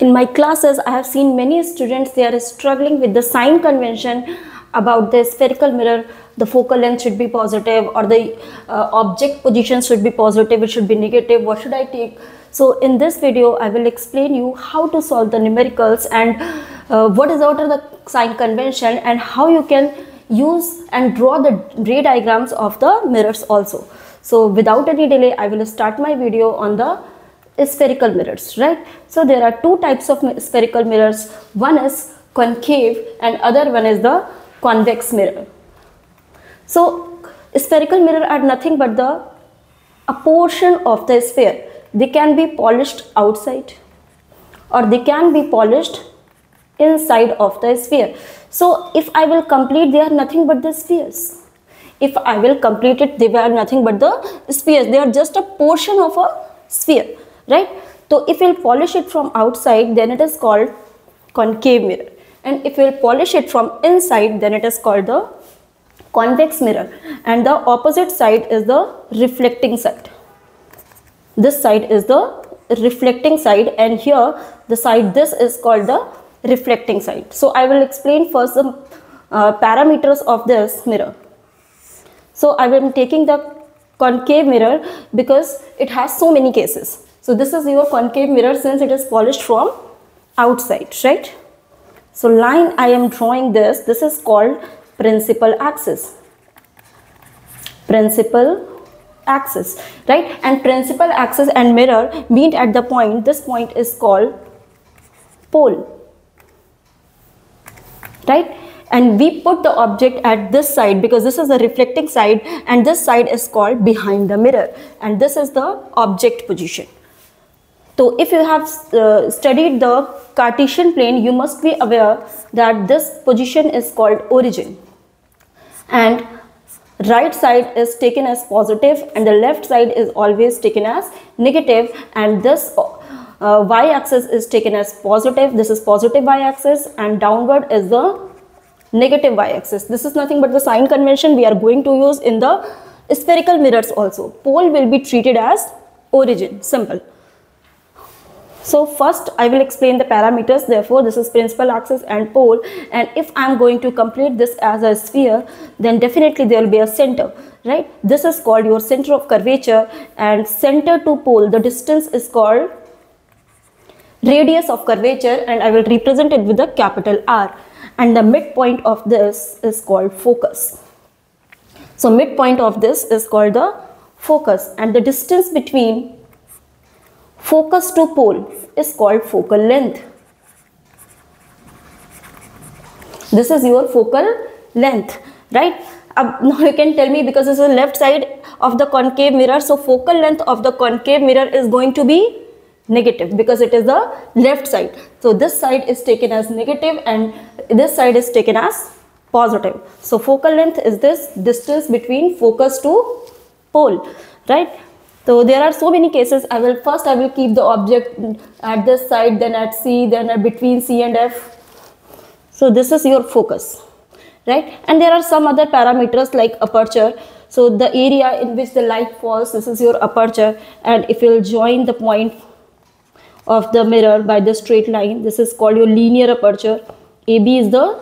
in my classes, I have seen many students, they are struggling with the sign convention about the spherical mirror. The focal length should be positive, or the object position should be positive, it should be negative. What should I take? So in this video, I will explain you how to solve the numericals and what is out of the sign convention, and how you can use and draw the ray diagrams of the mirrors also. So without any delay, I will start my video on the spherical mirrors, right? So there are two types of spherical mirrors. One is concave and other one is the convex mirror. So spherical mirror are nothing but a portion of the sphere. They can be polished outside or they can be polished inside of the sphere. So if I will complete, they are nothing but the spheres. If I will complete it, they are nothing but the spheres. They are just a portion of a sphere, right? So if we'll polish it from outside, then it is called concave mirror, and if we'll polish it from inside, then it is called the convex mirror. And the opposite side is the reflecting side. This side is the reflecting side, and here the side this is called the reflecting side. So I will explain first the parameters of this mirror. So I am taking the concave mirror because it has so many cases. So this is your concave mirror since it is polished from outside, right? So line I am drawing this is called principal axis. Principal axis, right? And principal axis and mirror meet at the point. This point is called pole, right? And we put the object at this side because this is the reflecting side, and this side is called behind the mirror, and this is the object position. So if you have studied the Cartesian plane, you must be aware that this position is called origin, and right side is taken as positive and the left side is always taken as negative, and this y-axis is taken as positive. This is positive y-axis, and downward is the negative y-axis. This is nothing but the sign convention we are going to use in the spherical mirrors also. Pole will be treated as origin, simple. So first I will explain the parameters. Therefore this is principal axis and pole, and if I am going to complete this as a sphere, then definitely there will be a center, right? This is called your center of curvature, and center to pole, the distance is called radius of curvature, and I will represent it with a capital R. And the midpoint of this is called focus. So midpoint of this is called the focus, and the distance between focus to pole is called focal length. This is your focal length, right? Now you can tell me, because this is the left side of the concave mirror, so focal length of the concave mirror is going to be negative because it is the left side. So this side is taken as negative and this side is taken as positive. So focal length is this distance between focus to pole, right? So there are so many cases. I will keep the object at this side, then at C, then at between C and F. So this is your focus, right? And there are some other parameters like aperture. So the area in which the light falls, this is your aperture, and if you will join the point of the mirror by the straight line, this is called your linear aperture. AB is the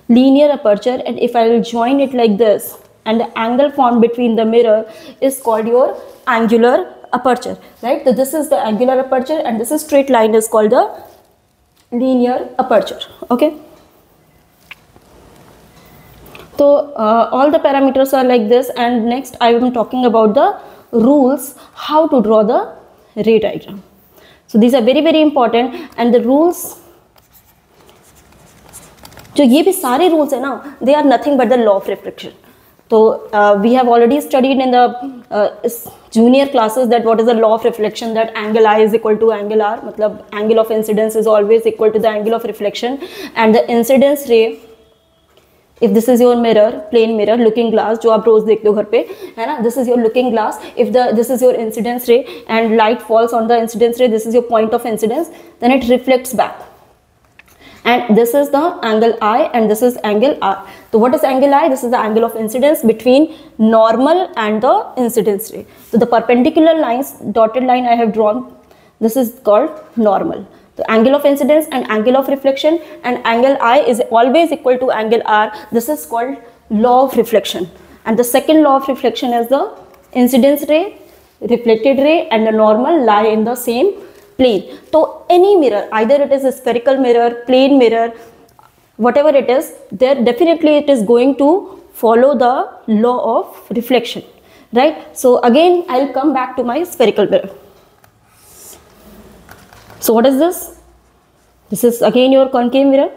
linear aperture, and if I will join it like this, and the angle formed between the mirror is called your angular aperture, right? So this is the angular aperture, and this is straight line is called the linear aperture, okay? So all the parameters are like this, and next I am talking about the rules, how to draw the ray diagram. So these are very important, and the rules, जो ये भी सारे rules है ना, they are nothing but the law of reflection. So we have already studied in the junior classes that what is the law of reflection, that angle I is equal to angle R, मतलब angle of incidence is always equal to the angle of reflection, and the incidence ray, if this is your mirror, plane mirror, looking glass जो आप रोज देखते हो घर पे, है ना, this is your looking glass. If this is your incidence ray and light falls on the incidence ray, this is your point of incidence, then it reflects back. And this is the angle I, and this is angle R. So what is angle I? This is the angle of incidence between normal and the incidence ray. So the perpendicular lines, dotted line I have drawn, this is called normal. So angle of incidence and angle of reflection, and angle I is always equal to angle R. This is called law of reflection. And the second law of reflection is the incidence ray, reflected ray and the normal lie in the same plane. So any mirror, either it is a spherical mirror, plane mirror, whatever it is, there definitely it is going to follow the law of reflection, right? So again, I'll come back to my spherical mirror. So what is this? This is again your concave mirror.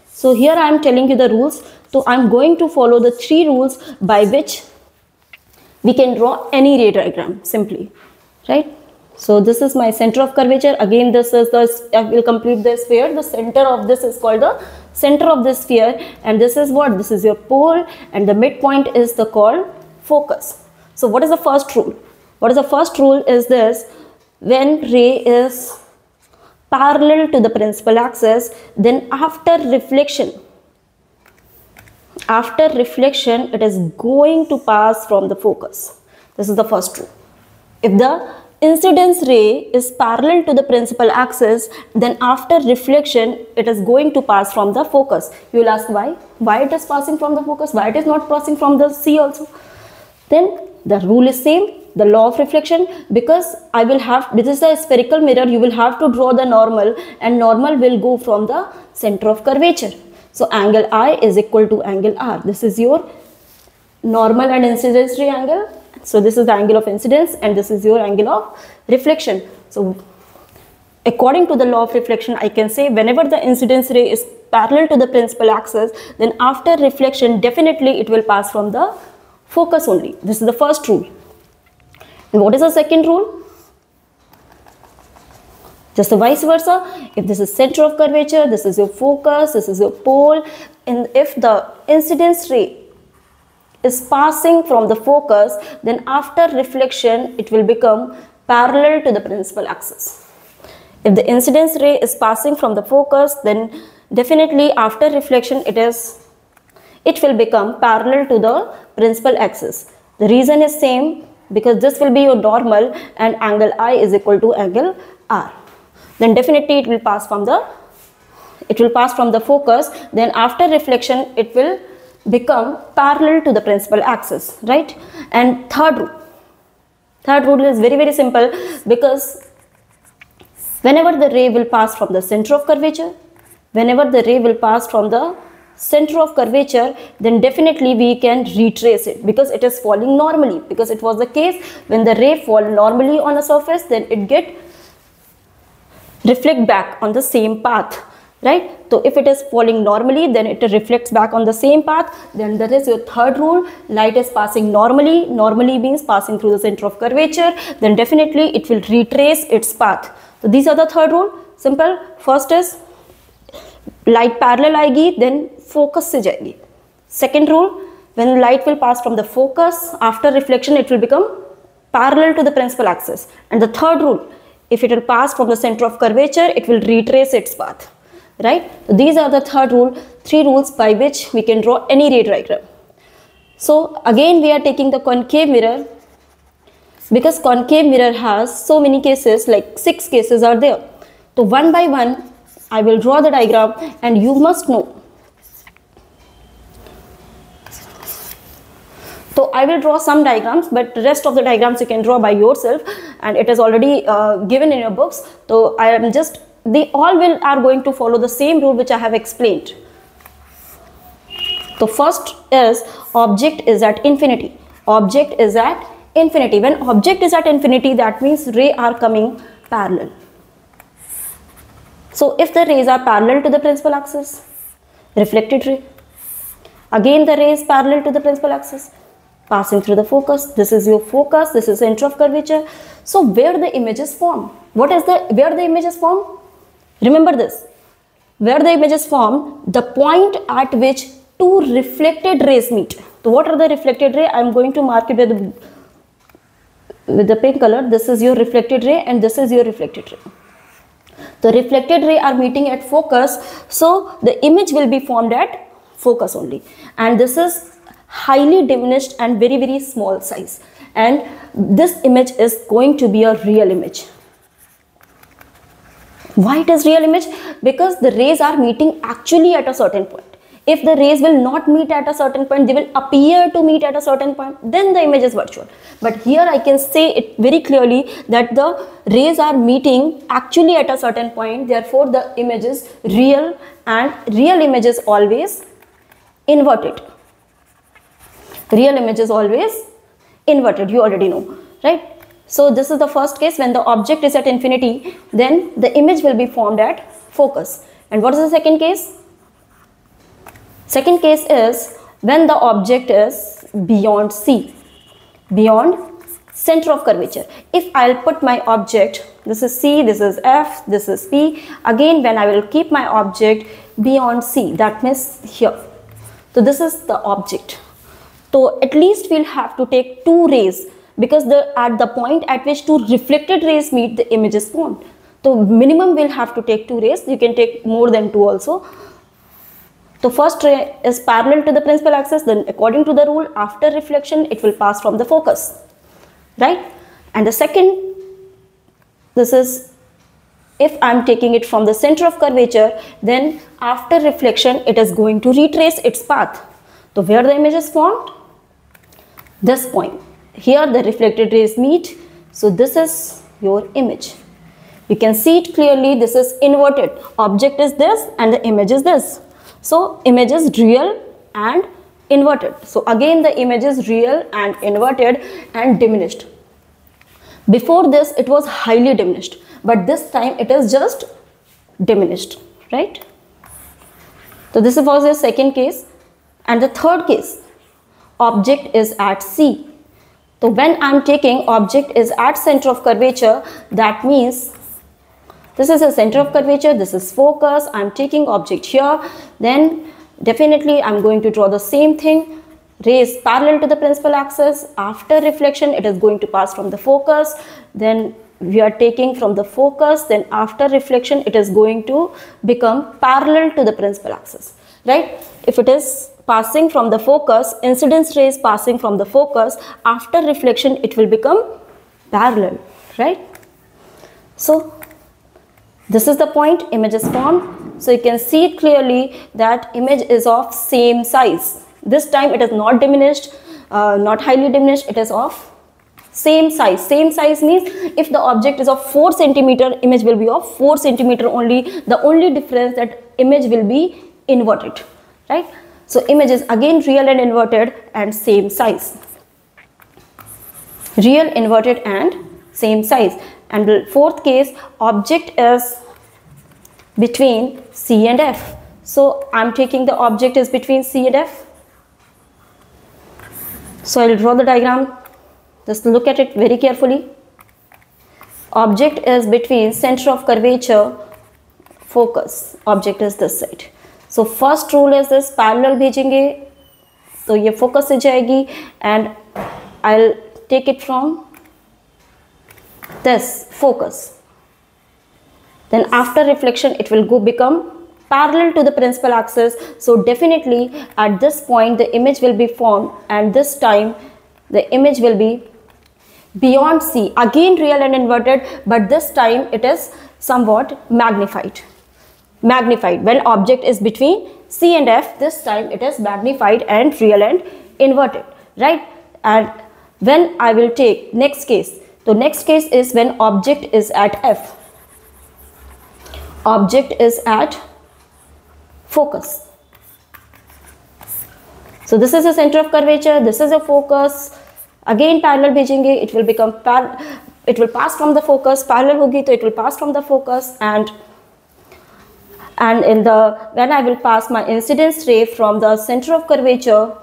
So here I am telling you the rules. So I am going to follow the 3 rules by which we can draw any ray diagram simply, right? So this is my center of curvature. Again, this is the, I will complete the sphere. The center of this is called the center of the sphere, and this is what? This is your pole, and the midpoint is the called focus. So what is the first rule? What is the first rule is this: when ray is parallel to the principal axis, then after reflection it is going to pass from the focus. This is the first rule. If the incidence ray is parallel to the principal axis, then after reflection it is going to pass from the focus. You will ask why? Why it is passing from the focus? Why it is not passing from the C also? Then the rule is same, the law of reflection, because I will have, this is a spherical mirror, you will have to draw the normal, and normal will go from the center of curvature. So angle I is equal to angle R. This is your normal and incidence ray angle. So this is the angle of incidence, and this is your angle of reflection. So according to the law of reflection, I can say whenever the incidence ray is parallel to the principal axis, then after reflection definitely it will pass from the focus only. This is the first rule. And what is the second rule? Just the vice versa. If this is center of curvature, this is your focus, this is your pole, and if the incidence ray is passing from the focus, then after reflection it will become parallel to the principal axis. If the incidence ray is passing from the focus, then definitely after reflection it will become parallel to the principal axis. The reason is same, because this will be your normal and angle I is equal to angle R. Then definitely it will pass from the focus. Then after reflection it will become parallel to the principal axis, right? And third rule is very, very simple, because whenever the ray will pass from the center of curvature, then definitely we can retrace it, because it is falling normally. Because it was the case when the ray fall normally on a surface, then it get reflect back on the same path, right? So if it is falling normally, then it reflects back on the same path. Then that is your third rule. Light is passing normally. Normally means passing through the center of curvature. Then definitely it will retrace its path. So these are the third rule. Simple. First is light parallel आएगी, then focus से जाएगी. Second rule, when light will pass from the focus, after reflection it will become parallel to the principal axis. And the third rule, if it will pass from the center of curvature, it will retrace its path, right? So these are the third rule, 3 rules by which we can draw any ray diagram. So again we are taking the concave mirror, because concave mirror has so many cases, like 6 cases are there. So one by one I will draw the diagram, and you must know. So I will draw some diagrams, but the rest of the diagrams you can draw by yourself, and it is already given in your books. So I am just, they all are going to follow the same rule which I have explained. So first is object is at infinity. Object is at infinity. When object is at infinity, that means rays are coming parallel. So if the rays are parallel to the principal axis, reflected ray, again the ray is parallel to the principal axis, passing through the focus. This is your focus, this is center of curvature. So where the images form? Where the images form? Remember this. Where the images form, the point at which 2 reflected rays meet. So what are the reflected ray? I am going to mark it with the pink color. This is your reflected ray, and this is your reflected ray. The reflected ray are meeting at focus, so the image will be formed at focus only. And this is highly diminished and very, very small size. And this image is going to be a real image. Why it is real image? Because the rays are meeting actually at a certain point. If the rays will not meet at a certain point, they will appear to meet at a certain point, then the image is virtual. But here I can say it very clearly that the rays are meeting actually at a certain point, therefore the image is real, and real image is always inverted. Real image is always inverted, you already know, right? So this is the first case. When the object is at infinity, then the image will be formed at focus. And what is the second case? Second case is when the object is beyond C, beyond center of curvature. If I'll put my object, this is C, this is F, this is P, again when I will keep my object beyond C, that means here. So this is the object. So at least we'll have to take two rays, because at the point at which two reflected rays meet, the image is formed. So minimum we'll have to take two rays. You can take more than two also. So first ray is parallel to the principal axis, then according to the rule, after reflection it will pass from the focus, right? And the second, this is if I am taking it from the center of curvature, then after reflection it is going to retrace its path. So where the image is formed? This point. Here the reflected rays meet, so this is your image. You can see it clearly, this is inverted. Object is this and the image is this. So image is real and inverted. So again the image is real and inverted and diminished. Before this it was highly diminished, but this time it is just diminished, right? So this was the second case. And the third case, object is at C. So when I am taking object is at center of curvature, that means this is a center of curvature, this is focus, I am taking object here, then definitely I am going to draw the same thing. Rays parallel to the principal axis, after reflection it is going to pass from the focus, then we are taking from the focus, then after reflection it is going to become parallel to the principal axis, right? If it is passing from the focus, incidence rays passing from the focus, after reflection it will become parallel, right? So this is the point, image is formed. So you can see it clearly that image is of same size. This time it is not diminished, not highly diminished, it is of same size. Same size means if the object is of 4 centimeter, image will be of 4 centimeter only. The only difference that image will be inverted, right? So image is again real and inverted and same size. Real, inverted and same size. And the fourth case, object is between C and F. So I am taking the object is between C and F. So I will draw the diagram. Just look at it very carefully. Object is between center of curvature, focus. Object is this side. So first rule is this, parallel भेजेंगे तो ये focus से जाएगी and I'll take it from this focus. Then after reflection it will become parallel to the principal axis. So definitely at this point the image will be formed, and this time the image will be beyond C. Again real and inverted, but this time it is somewhat magnified. When object is between C and F, this time it is magnified and real and inverted, right? And when I will take next case, so next case is when object is at F. Object is at focus. So this is a center of curvature, this is a focus. Again parallel भेजेंगे, it will become it will pass from the focus. Parallel होगी तो it will pass from the focus, and when I will pass my incidence ray from the center of curvature,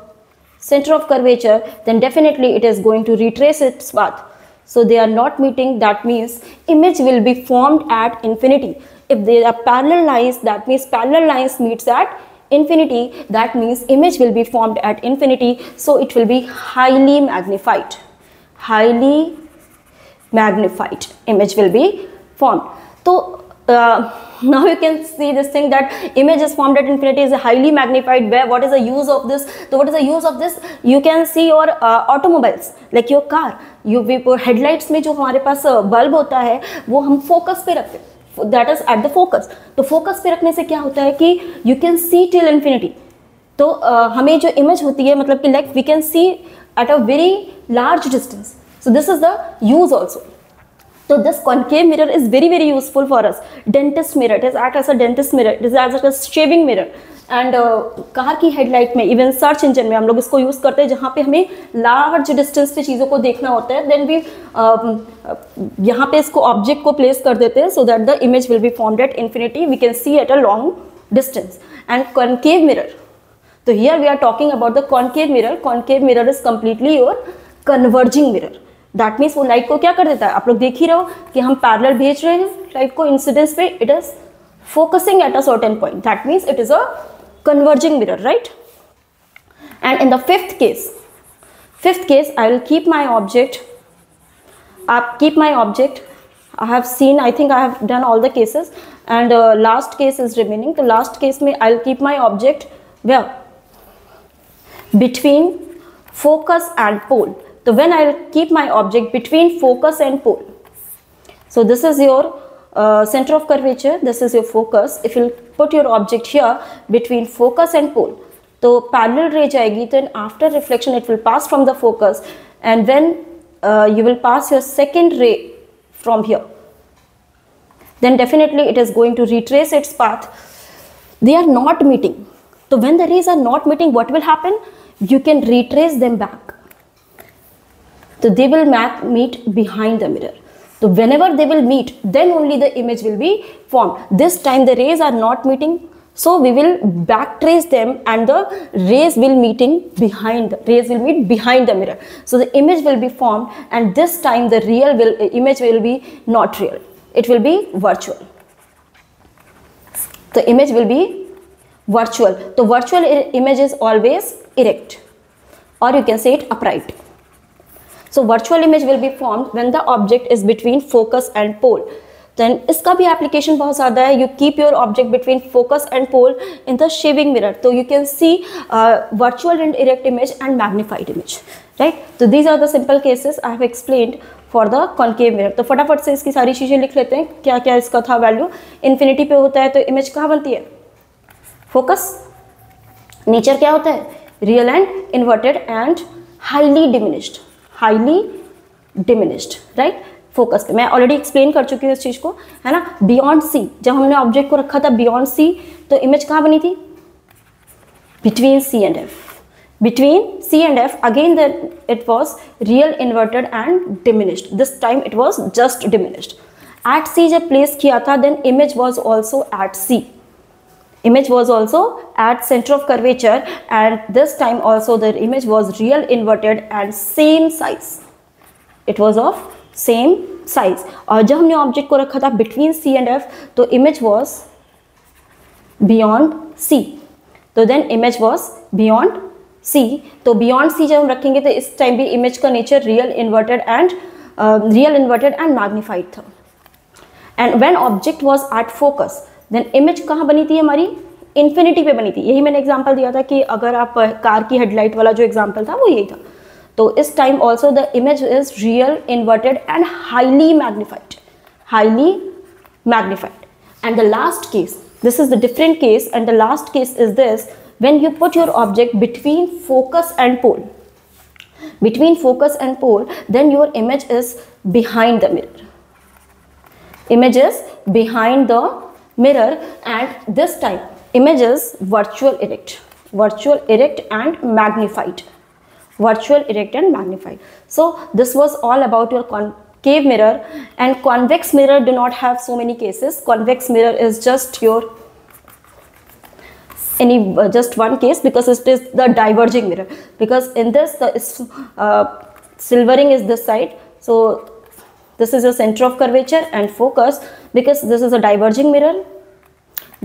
then definitely it is going to retrace its path. So they are not meeting, that means image will be formed at infinity. If they are parallel lines, that means parallel lines meets at infinity, that means image will be formed at infinity. So it will be highly magnified. Highly magnified image will be formed. So now you can see this thing that image is formed at infinity is highly magnified. Where what is the use of this? So what is the use of this? You can see your automobiles, like your car. Headlights में जो हमारे पास bulb होता है वो हम focus पे रखते हैं. That is at the focus. तो फोकस पे रखने से क्या होता है कि you can see till infinity. तो हमें जो इमेज होती है मतलब कि like we can see at a very large distance, so this is the use also. So this concave mirror is very very useful for us. Dentist mirror, it is act as a dentist mirror, it is as a shaving mirror. And car की headlight में, even search engine में हम लोग इसको use करते हैं जहाँ पे हमें लार्ज डिस्टेंस पे चीज़ों को देखना होता है, देन भी यहाँ पे इसको ऑब्जेक्ट को प्लेस कर देते हैं so that the image will be formed at infinity, we can see at a long distance. And concave mirror, तो here we are talking about the concave mirror. Concave mirror is completely your converging mirror. That means वो light को क्या कर देता है, आप लोग देख ही रहो कि हम पैरेलल भेज रहे हैं लाइट को इंसिडेंस पे, it is focusing at a certain point, that means it is a converging mirror, right? And in the fifth case I will keep my object, I have seen, I think I have done all the cases, and last case is remaining. The last case mein I will keep my object where, between focus and pole. So when I will keep my object between focus and pole, so this is your center of curvature, this is your focus. If you put your object here between focus and pole, तो parallel ray जाएगी, then after reflection it will pass from the focus, and when you will pass your second ray from here, then definitely it is going to retrace its path. They are not meeting. So when the rays are not meeting, what will happen? You can retrace them back. So they will meet behind the mirror. So whenever they will meet, then only the image will be formed. This time the rays are not meeting, so we will backtrace them and the rays will meet behind the mirror. So the image will be formed, and this time the image will be not real. It will be virtual. The image will be virtual. The virtual image is always erect, or you can say it upright. So virtual image will be formed when the object is between focus and pole. Then इसका भी application बहुत ज़्यादा है. You keep your object between focus and pole in the shaving mirror. So you can see virtual and erect image and magnified image, right? So these are the simple cases I have explained for the concave mirror. तो फटाफट से इसकी सारी चीज़ें लिख लेते हैं. क्या क्या इसका था वैल्यू. इन्फिनिटी पे होता है तो इमेज कहाँ बनती है? फोकस. नेचर क्या होता है? Real and inverted and highly diminished, right? Focus पे मैं ऑलरेडी एक्सप्लेन कर चुकी हूँ इस चीज़ को, है ना. बियॉन्ड सी, जब हमने ऑब्जेक्ट को रखा था बियॉन्ड सी, तो इमेज कहाँ बनी थी? Between C and F. Again it was real, inverted and diminished. This time it was just diminished. At C जब प्लेस किया था, then image was also at C. Image was also at center of curvature, and this time also the image was real, inverted and same size. It was of same size. और जब हमने object को रखा था between C and F, तो image was beyond C. तो then image was beyond C. तो beyond C जब हम रखेंगे तो इस टाइम भी image का nature real, inverted and magnified था. And when object was at focus, then image कहाँ बनी थी हमारी? इन्फिनिटी पे बनी थी. यही मैंने एग्जांपल दिया था कि अगर आप कार की हेडलाइट वाला जो एग्जांपल था वो यही था. तो इस time also the image is real, inverted and highly magnified. And the last case, this is the different case, and the last case is this, when you put your object between focus and pole, then your image is behind the mirror. Image is behind the mirror, and this time image is virtual erect and magnified. So this was all about your concave mirror. And convex mirror do not have so many cases. Convex mirror is just your just one case, because it is the diverging mirror, because in this the silvering is this side, so this is a center of curvature and focus, because this is a diverging mirror.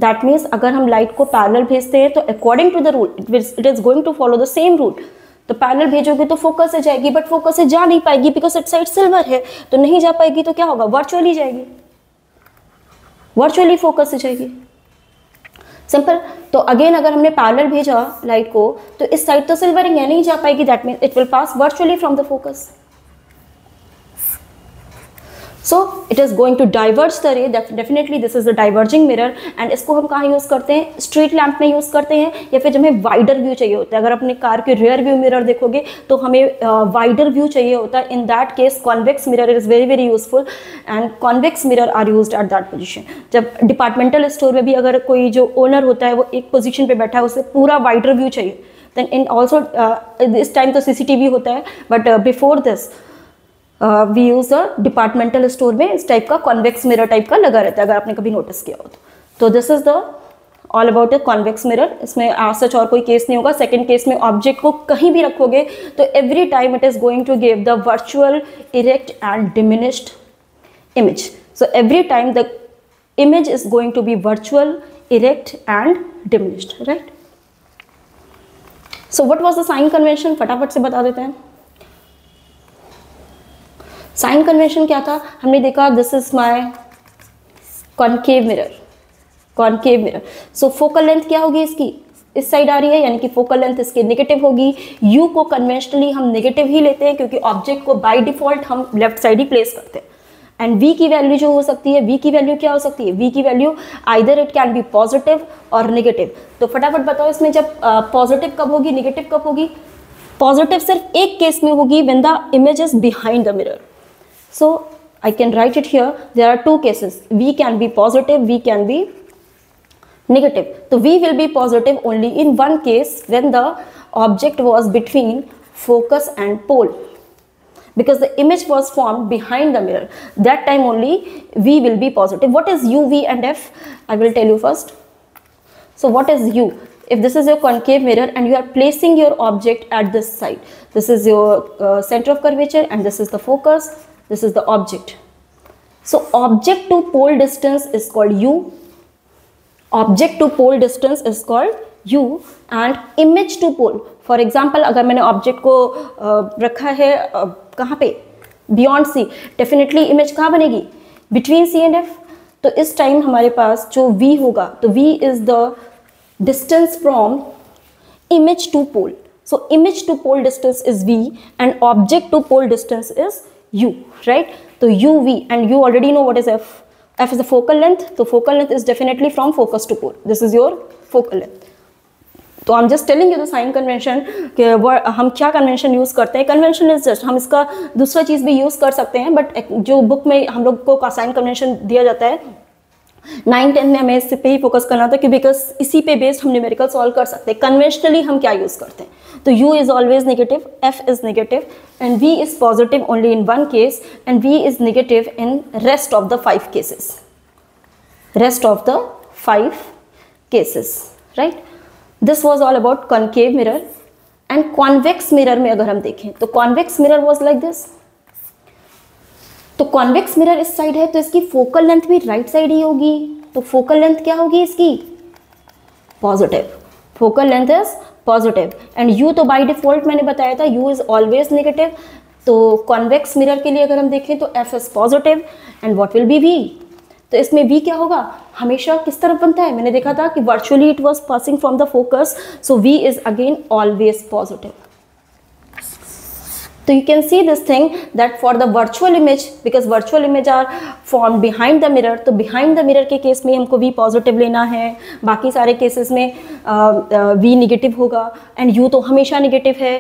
That means अगर हम light को parallel भेजते हैं तो according to the rule it is going to follow the same rule. तो parallel भेजोगे तो focus से जाएगी, बट फोकस से जा नहीं पाएगी बिकॉज इट साइड सिल्वर है, तो नहीं जा पाएगी. तो क्या होगा? वर्चुअली जाएगी, वर्चुअली फोकस से जाएगी. सिंपल. तो अगेन अगर हमने पैरेलल भेजा लाइट को तो इस साइड तो सिल्वरिंग है, नहीं जा पाएगी. That means it will pass virtually from the focus. So it is going to diverge the ray, definitely this is the diverging mirror. And इसको हम कहाँ यूज़ करते हैं, स्ट्रीट लैंप में यूज़ करते हैं, या फिर जब हमें वाइडर व्यू चाहिए होता है। अगर अपने कार के रियर व्यू मिरर देखोगे तो हमें वाइडर व्यू चाहिए होता है। In that case convex mirror is very very useful, and convex mirror are used at that position. जब डिपार्टमेंटल स्टोर में भी अगर कोई जो ओनर होता है वो एक पोजीशन पे बैठा है, उसे पूरा वाइडर व्यू चाहिए, देन इन ऑल्सो इस टाइम तो CCTV होता है, but before this we use the departmental store में इस टाइप का कॉन्वेक्स मिरर टाइप का लगा रहता है, अगर आपने कभी नोटिस किया हो तो this is the all about the convex mirror. इसमें आज सच और कोई केस नहीं होगा। सेकंड केस में ऑब्जेक्ट को कहीं भी रखोगे तो every time it is going to give the virtual erect and diminished image. So every time the image is going to be virtual erect and diminished, right. So what was the sign convention, फटाफट से बता देते हैं। Sign convention क्या था, हमने देखा this is my concave mirror, concave mirror. So focal length क्या होगी इसकी, इस साइड आ रही है, यानी कि फोकल लेंथ इसकी नेगेटिव होगी। यू को कन्वेंशनली हम नेगेटिव ही लेते हैं क्योंकि ऑब्जेक्ट को बाय डिफॉल्ट हम लेफ्ट साइड ही प्लेस करते हैं। एंड वी की वैल्यू जो हो सकती है, वी की वैल्यू क्या हो सकती है, वी की value either it can be positive और नेगेटिव। तो फटाफट बताओ इसमें जब पॉजिटिव कब होगी, नेगेटिव कब होगी। पॉजिटिव सिर्फ एक केस में होगी, when the image is behind the mirror. So I can write it here. There are two cases. V can be positive, V can be negative. So V will be positive only in one case when the object was between focus and pole, because the image was formed behind the mirror. That time only V will be positive. What is U, V and F? I will tell you first. So what is U? If this is your concave mirror and you are placing your object at this side, this is your center of curvature and this is the focus. This is the object. So object to pole distance is called U. Object to pole distance is called U, and image to pole. For example, अगर मैंने object को रखा है कहाँ पे, beyond C, definitely image कहाँ बनेगी, between C and F. तो इस टाइम हमारे पास जो V होगा, तो V is the distance from image to pole. So image to pole distance is V and object to pole distance is U, right? So UV, and you already know what is F. F is the focal length. So focal length is definitely from focus to pole. This is your focal length. तो I'm just telling you the sign convention कि हम क्या convention use करते हैं। convention is just, हम इसका दूसरा चीज़ भी यूज़ कर सकते हैं, बट जो बुक में हम लोग को साइन कन्वेंशन दिया जाता है 9-10 में हमें इस पे ही फोकस करना था कि बिकॉज इसी पे बेस्ड हम न्यूमेरिकल सॉल्व कर सकते हैं। कन्वेंशनली हम क्या यूज़ करते हैं, तो U is always negative, F is negative, and V is positive only in one case, and V is negative in rest of the 5 cases. Rest of the 5 cases, right? This was all about concave mirror. And convex mirror में अगर हम देखें तो convex mirror was like this. तो convex mirror इस side है तो इसकी फोकल लेंथ भी राइट साइड ही होगी। तो फोकल लेंथ क्या होगी इसकी, positive. Focal length is positive and u तो बाय डिफॉल्ट मैंने बताया था यू इज ऑलवेज नेगेटिव। तो कॉन्वेक्स मिरर के लिए अगर हम देखें तो f is positive and what will be v, तो इसमें वी क्या होगा, हमेशा किस तरफ बनता है, मैंने देखा था कि virtually it was passing from the focus, so v is again always positive. So you can see this thing that for the virtual image, because virtual image are formed behind the mirror, तो behind the mirror के case में हमको V positive लेना है, बाकी सारे cases में V negative होगा एंड U तो हमेशा नेगेटिव है।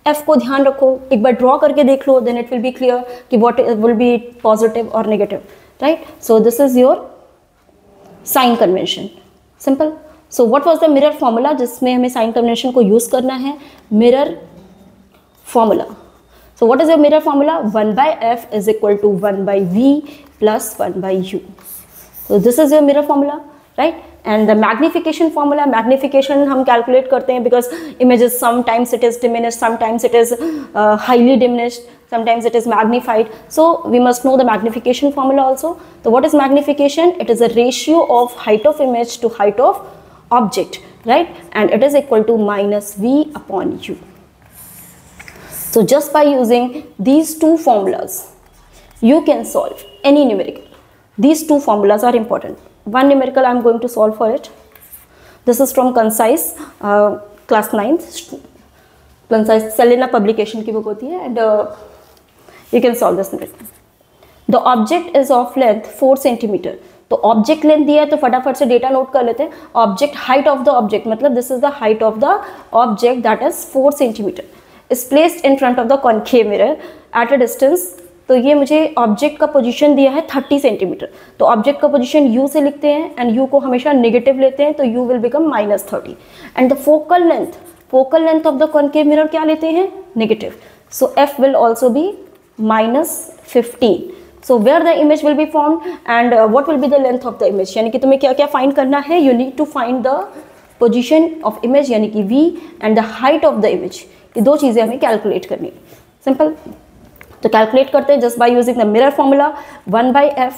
F को ध्यान रखो, एक बार ड्रॉ करके देख लो, then it will be clear कि what will be positive or negative, right? So this is your sign convention, simple. So what was the mirror formula जिसमें हमें sign convention को यूज़ करना है, mirror formula. So what is your mirror formula? 1 by F is equal to 1 by V plus 1 by U. So this is your mirror formula, right? And the magnification formula, magnification हम calculate करते हैं because images sometimes it is diminished, sometimes it is highly diminished, sometimes it is magnified. So we must know the magnification formula also. So what is magnification? It is a ratio of height of image to height of object, right? And it is equal to minus V upon U. So just by using these two formulas, you can solve any numerical. These two formulas are important. One numerical I am going to solve for it. This is from Concise, class 9th. Concise Selena publication की book होती है, and you can solve this numerical. The object is of length 4 centimetre. तो object length दिया है तो फटाफट से data note कर लेते हैं। Object height of the object मतलब this is the height of the object that is 4 centimetre is placed in front of the concave mirror at a distance. तो ये मुझे ऑब्जेक्ट का पोजीशन दिया है 30 सेंटीमीटर। तो ऑब्जेक्ट का पोजीशन u से लिखते हैं एंड u को हमेशा नेगेटिव लेते हैं, तो u will become -30 and the focal length of the concave mirror क्या लेते हैं, negative. So f will also be -15। So where the image will be formed and what will be the length of the image, यानी कि तुम्हें क्या क्या find करना है, you need to find the position of image यानी कि v and the height of the image। ये दो चीज़ें हमें कैलकुलेट करनी है, सिंपल। तो कैलकुलेट करते हैं just by using the mirror formula 1/f